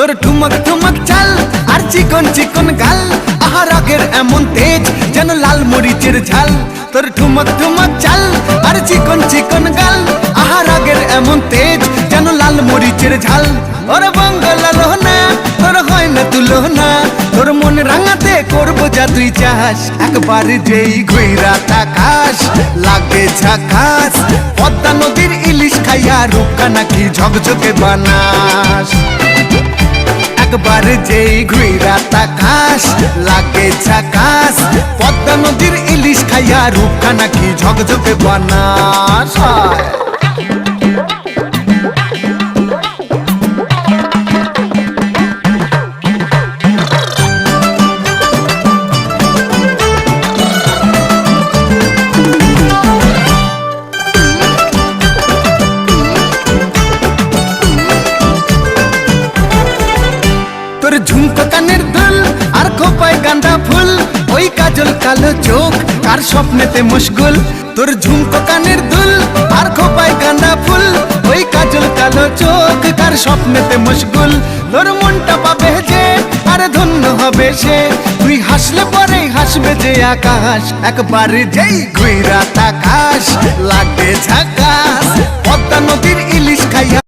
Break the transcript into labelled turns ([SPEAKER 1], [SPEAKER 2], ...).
[SPEAKER 1] তোর ঠুমক ঠুমক চাল আর চিকন চিকন গাল, আহা রাগের এমন তেজ যেন লাল মরিচের ঝাল। তোর ঠুমক ঠুমক চাল আর চিকন চিকন গাল, আহা রাগের এমন তেজ যেন লাল মরিচের ঝাল। ওরে বাঙ্গালা লোহনা তোর হয় না তুলনা, তোর মন রাঙাতে করবো যা তুই চাস। একবার যেই ঘুইরা তাকাস লাগে ঝাকাস, পদ্মা নদীর ইলিশ খাইয়া রূপকা নাকি ঝকঝকে বানাস। একবার যেই ঘুইরা তাকাস লাগে ঝাকাস, পদ্মা নদীর ইলিশ খাইয়া রূপকা নাকি ঝকঝকে বানাস। তোর ঝুমকো কানের দুল আর খোপায় গাঁদা ফুল, ওই কাজল কালো চোখ কার স্বপ্নেতে মশগুল। তোর ঝুমকো কানের দুল আর খোপায় গাঁদা ফুল, ওই কাজল কালো চোখ কার স্বপ্নেতে মশগুল। তোর মনটা পাবে যে আর ধন্য হবে সে, তুই হাসলে পরেই হাসবে যে আকাশ। একবার যেই ঘুইরা তাকাস লাগে ঝাকাস, পদ্মা নদীর ইলিশ খাইয়া